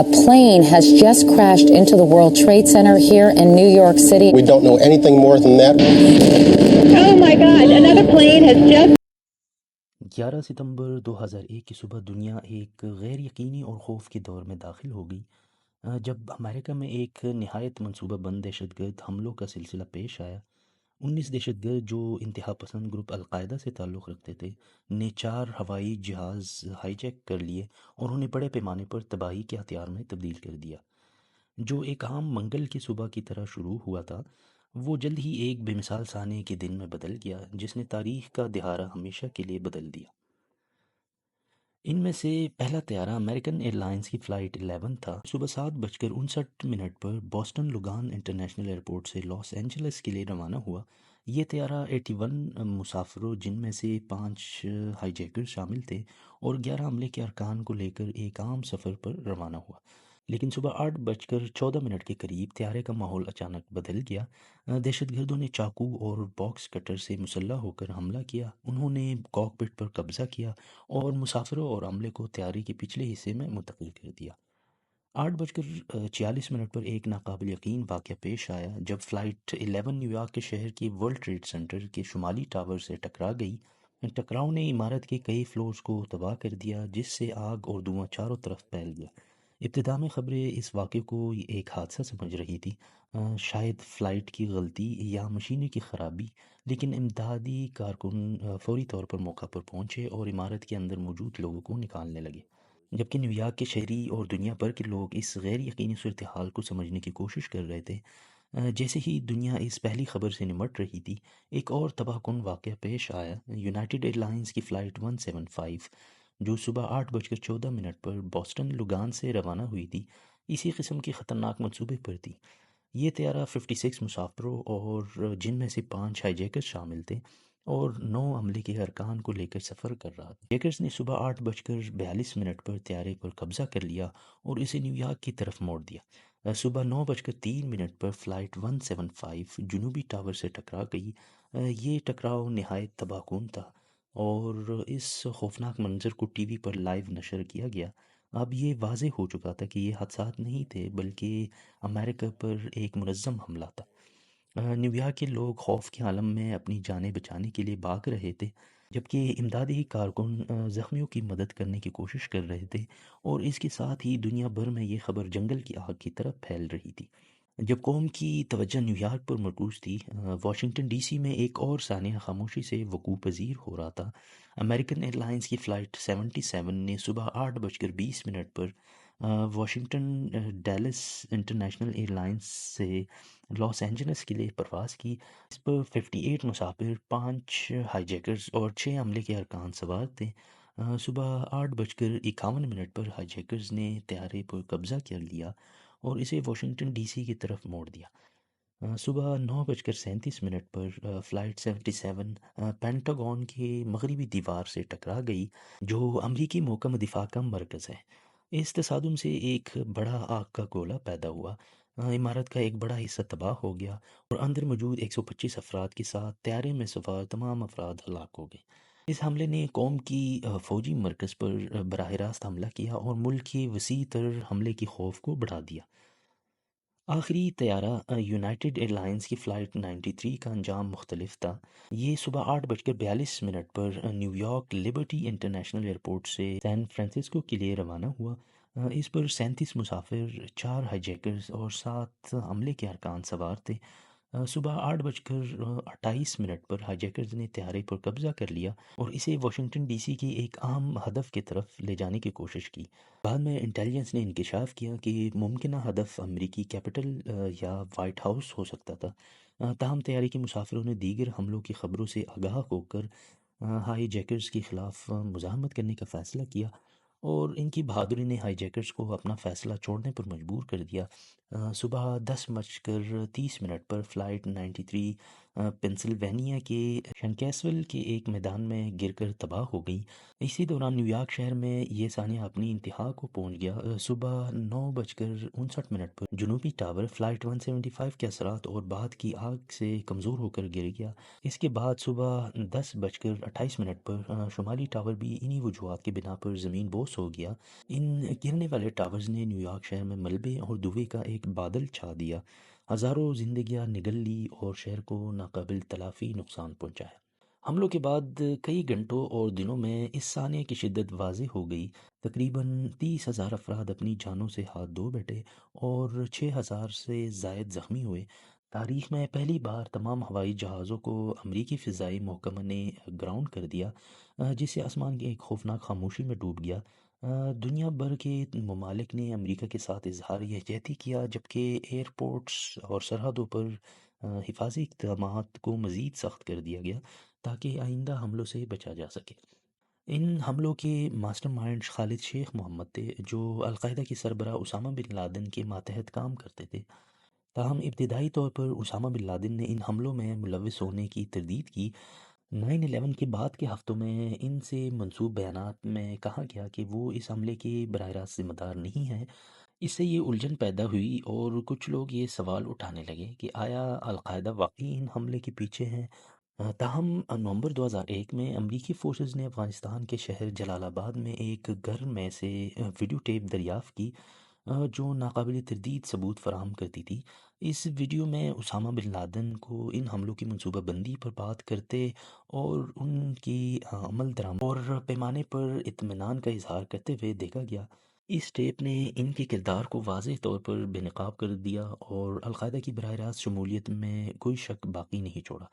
A plane has just crashed into the World Trade Center here in New York City. We don't know anything more than that. Oh my God, another plane has just 11 ستمبر 2001 کی صبح دنیا ایک غیر یقینی اور خوف کے دور میں داخل ہو گئی جب امریکہ میں ایک نہایت منصوبہ بند دہشت گرد حملوں کا سلسلہ پیش آیا۔ 19 دہشت گرد جو انتہا پسند گروپ القاعدہ سے تعلق رکھتے تھے نے 4 ہوائی جہاز ہائی جیک کر لیے اور انہیں بڑے پیمانے پر تباہی کے ہتھیار میں تبدیل کر دیا۔ جو ایک عام منگل کی صبح کی طرح شروع ہوا تھا وہ جلد ہی ایک بے مثال سانے کے دن میں بدل گیا جس نے تاریخ کا دہارا ہمیشہ کے لیے بدل دیا۔ ان میں سے پہلا طیارہ امریکن ایئر لائنز کی فلائٹ 11 تھا۔ صبح 7:59 پر بوسٹن لوگان انٹرنیشنل ایئرپورٹ سے لاس اینجلس کے لیے روانہ ہوا۔ یہ طیارہ 81 مسافروں جن میں سے 5 ہائی جیکر شامل تھے اور 11 عملے کے ارکان کو لے کر ایک عام سفر پر روانہ ہوا، لیکن صبح 8:14 کے قریب طیارے کا ماحول اچانک بدل گیا۔ دہشت گردوں نے چاقو اور باکس کٹر سے مسلح ہو کر حملہ کیا۔ انہوں نے کاکپٹ پر قبضہ کیا اور مسافروں اور عملے کو طیارے کے پچھلے حصے میں منتقل کر دیا۔ 8:46 پر ایک ناقابل یقین واقعہ پیش آیا جب فلائٹ 11 نیو یارک کے شہر کے ورلڈ ٹریڈ سینٹر کے شمالی ٹاور سے ٹکرا گئی۔ ٹکراؤ نے عمارت کے کئی فلورز کو تباہ کر دیا جس سے آگ اور دھواں چاروں طرف پھیل گیا۔ ابتدا میں خبریں اس واقعے کو ایک حادثہ سمجھ رہی تھی، شاید فلائٹ کی غلطی یا مشینیں کی خرابی، لیکن امدادی کارکن فوری طور پر موقع پر پہنچے اور عمارت کے اندر موجود لوگوں کو نکالنے لگے، جبکہ نیو یارک کے شہری اور دنیا بھر کے لوگ اس غیر یقینی صورتحال کو سمجھنے کی کوشش کر رہے تھے۔ جیسے ہی دنیا اس پہلی خبر سے نمٹ رہی تھی، ایک اور تباہ کن واقعہ پیش آیا۔ یونائیٹڈ ایئر لائنز کی فلائٹ 175 جو صبح 8:14 پر بوسٹن لوگان سے روانہ ہوئی تھی، اسی قسم کے خطرناک منصوبے پر تھی۔ یہ طیارہ 56 مسافروں اور جن میں سے 5 ہائی جیکرز شامل تھے اور 9 عملے کے ارکان کو لے کر سفر کر رہا تھا۔ جیکرز نے صبح 8:42 پر طیارے پر قبضہ کر لیا اور اسے نیو یارک کی طرف موڑ دیا۔ صبح 9:03 پر فلائٹ 175 جنوبی ٹاور سے ٹکرا گئی۔ یہ ٹکراؤ نہایت تباہ کن تھا اور اس خوفناک منظر کو ٹی وی پر لائیو نشر کیا گیا۔ اب یہ واضح ہو چکا تھا کہ یہ حادثات نہیں تھے بلکہ امریکہ پر ایک منظم حملہ تھا۔ نیو یارک کے لوگ خوف کے عالم میں اپنی جانیں بچانے کے لیے بھاگ رہے تھے، جبکہ امدادی کارکن زخمیوں کی مدد کرنے کی کوشش کر رہے تھے، اور اس کے ساتھ ہی دنیا بھر میں یہ خبر جنگل کی آگ کی طرف پھیل رہی تھی۔ جب قوم کی توجہ نیو یارک پر مرکوز تھی، واشنگٹن ڈی سی میں ایک اور سانحہ خاموشی سے وقوع پذیر ہو رہا تھا۔ امریکن ایئر لائنز کی فلائٹ 77 نے صبح 8:20 پر Washington Dulles International Airlines سے لاس اینجلس کے لیے پرواز کی۔ اس پر 58 مسافر، 5 ہائی جیکرز اور 6 عملے کے ارکان سوار تھے۔ صبح 8:51 پر ہائی جیکرز نے طیارے پر قبضہ کر لیا اور اسے واشنگٹن ڈی سی کی طرف موڑ دیا۔ صبح 9:37 پر فلائٹ 77 پینٹاگون کے مغربی دیوار سے ٹکرا گئی جو امریکی محکمہ دفاع کا مرکز ہے۔ اس تصادم سے ایک بڑا آگ کا گولہ پیدا ہوا، عمارت کا ایک بڑا حصہ تباہ ہو گیا اور اندر موجود 125 افراد کے ساتھ طیارے میں سوار تمام افراد ہلاک ہو گئے۔ اس حملے نے قوم کی فوجی مرکز پر براہ راست حملہ کیا اور ملک کے وسیع تر حملے کی خوف کو بڑھا دیا۔ آخری طیارہ یونائیٹڈ ایئر لائنز کی فلائٹ 93 کا انجام مختلف تھا۔ یہ صبح 8:42 پر New York Liberty International Airport سے سین فرانسسکو کے لیے روانہ ہوا۔ اس پر 37 مسافر، 4 ہائی جیکرز اور 7 عملے کے ارکان سوار تھے۔ صبح 8:28 پر ہائی جیکرز نے طیارے پر قبضہ کر لیا اور اسے واشنگٹن ڈی سی کے ایک عام ہدف کی طرف لے جانے کی کوشش کی۔ بعد میں انٹیلیجنس نے انکشاف کیا کہ ممکنہ ہدف امریکی کیپٹل یا وائٹ ہاؤس ہو سکتا تھا، تاہم طیارے کے مسافروں نے دیگر حملوں کی خبروں سے آگاہ ہو کر ہائی جیکرز کے خلاف مزاحمت کرنے کا فیصلہ کیا اور ان کی بہادری نے ہائی جیکرز کو اپنا فیصلہ چھوڑنے پر مجبور کر دیا۔ صبح 10:30 پر فلائٹ 93 پنسلوینیا کے شنکیسول کے ایک میدان میں گر کر تباہ ہو گئی۔ اسی دوران نیو یارک شہر میں یہ ثانیہ اپنی انتہا کو پہنچ گیا۔ صبح 9:59 پر جنوبی ٹاور فلائٹ 175 کے اثرات اور بعد کی آگ سے کمزور ہو کر گر گیا۔ اس کے بعد صبح 10:28 پر شمالی ٹاور بھی انہی وجوہات کی بنا پر زمین بوس ہو گیا۔ ان گرنے والے ٹاورز نے نیو یارک شہر میں ملبے اور دھوئیں کا ایک بادل چھا دیا، ہزاروں زندگیاں نگل لی اور شہر کو ناقابل تلافی نقصان پہنچایا۔ حملوں کے بعد کئی گھنٹوں اور دنوں میں اس ثانیہ کی شدت واضح ہو گئی۔ تقریباً 30,000 افراد اپنی جانوں سے ہاتھ دھو بیٹھے اور 6,000 سے زائد زخمی ہوئے۔ تاریخ میں پہلی بار تمام ہوائی جہازوں کو امریکی فضائی محکمہ نے گراؤنڈ کر دیا، جس سے آسمان کی ایک خوفناک خاموشی میں ڈوب گیا۔ دنیا بھر کے ممالک نے امریکہ کے ساتھ اظہار یکجہتی کیا، جبکہ ایئرپورٹس اور سرحدوں پر حفاظی اقدامات کو مزید سخت کر دیا گیا تاکہ آئندہ حملوں سے بچا جا سکے۔ ان حملوں کے ماسٹر مائنڈ خالد شیخ محمد تھے، جو القاعدہ کے سربراہ اسامہ بن لادن کے ماتحت کام کرتے تھے۔ تاہم ابتدائی طور پر اسامہ بن لادن نے ان حملوں میں ملوث ہونے کی تردید کی۔ 9/11 کے بعد کے ہفتوں میں ان سے منسوب بیانات میں کہا گیا کہ وہ اس حملے کے براہ راست ذمہ دار نہیں ہیں۔ اس سے یہ الجھن پیدا ہوئی اور کچھ لوگ یہ سوال اٹھانے لگے کہ آیا القاعدہ واقعی ان حملے کے پیچھے ہیں۔ تاہم نومبر 2001 میں امریکی فورسز نے افغانستان کے شہر جلال آباد میں ایک گھر میں سے ویڈیو ٹیپ دریافت کی جو ناقابل تردید ثبوت فراہم کرتی تھی۔ اس ویڈیو میں اسامہ بن لادن کو ان حملوں کی منصوبہ بندی پر بات کرتے اور ان کی عمل درآمد اور پیمانے پر اطمینان کا اظہار کرتے ہوئے دیکھا گیا۔ اس ٹیپ نے ان کے کردار کو واضح طور پر بے نقاب کر دیا اور القاعدہ کی براہ راست شمولیت میں کوئی شک باقی نہیں چھوڑا۔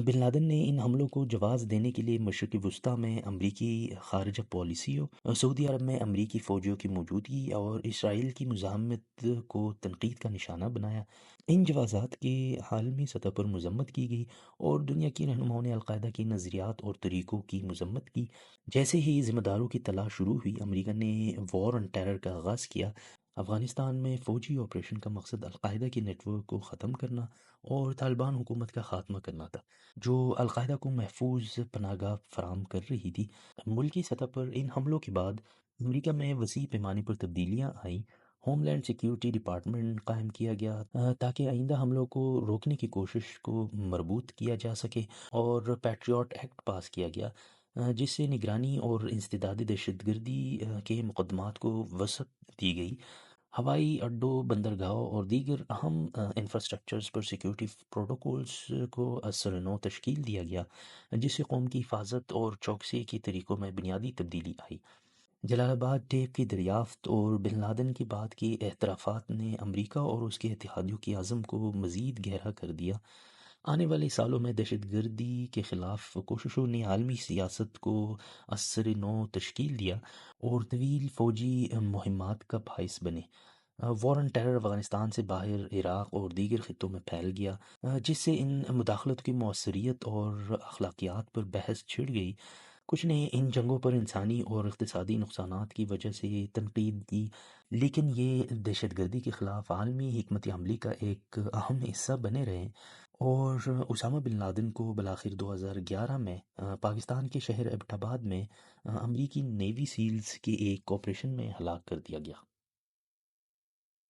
بن لادن نے ان حملوں کو جواز دینے کے لیے مشرق وسطیٰ میں امریکی خارجہ پالیسیوں، سعودی عرب میں امریکی فوجیوں کی موجودگی اور اسرائیل کی مزاحمت کو تنقید کا نشانہ بنایا۔ ان جوازات کی عالمی سطح پر مذمت کی گئی اور دنیا کی رہنماؤں نے القاعدہ کی نظریات اور طریقوں کی مذمت کی۔ جیسے ہی ذمہ داروں کی تلاش شروع ہوئی، امریکہ نے وار آن ٹیرر کا آغاز کیا۔ افغانستان میں فوجی آپریشن کا مقصد القاعدہ کے نیٹ ورک کو ختم کرنا اور طالبان حکومت کا خاتمہ کرنا تھا، جو القاعدہ کو محفوظ پناہ گاہ فراہم کر رہی تھی۔ ملکی سطح پر ان حملوں کے بعد امریکہ میں وسیع پیمانے پر تبدیلیاں آئیں۔ ہوم لینڈ سیکیورٹی ڈپارٹمنٹ قائم کیا گیا تاکہ آئندہ حملوں کو روکنے کی کوشش کو مربوط کیا جا سکے، اور پیٹریوٹ ایکٹ پاس کیا گیا جس سے نگرانی اور انسدادی دہشت گردی کے مقدمات کو وسعت دی گئی۔ ہوائی اڈوں، بندرگاہوں اور دیگر اہم انفراسٹرکچرز پر سیکیورٹی پروٹوکولز کو اثر نو تشکیل دیا گیا، جس سے قوم کی حفاظت اور چوکسی کے طریقوں میں بنیادی تبدیلی آئی۔ جلال آباد ٹیپ کی دریافت اور بن لادن کے بعد کے اعترافات نے امریکہ اور اس کے اتحادیوں کے عزم کو مزید گہرا کر دیا۔ آنے والے سالوں میں دہشت گردی کے خلاف کوششوں نے عالمی سیاست کو اثر نو تشکیل دیا اور طویل فوجی مہمات کا باعث بنے۔ وار آن ٹیرر افغانستان سے باہر عراق اور دیگر خطوں میں پھیل گیا، جس سے ان مداخلت کی مؤثریت اور اخلاقیات پر بحث چھڑ گئی۔ کچھ نے ان جنگوں پر انسانی اور اقتصادی نقصانات کی وجہ سے تنقید کی، لیکن یہ دہشت گردی کے خلاف عالمی حکمت عملی کا ایک اہم حصہ بنے رہے، اور اسامہ بن لادن کو بالآخر 2011 میں پاکستان کے شہر ایبٹ آباد میں امریکی نیوی سیلز کے ایک آپریشن میں ہلاک کر دیا گیا۔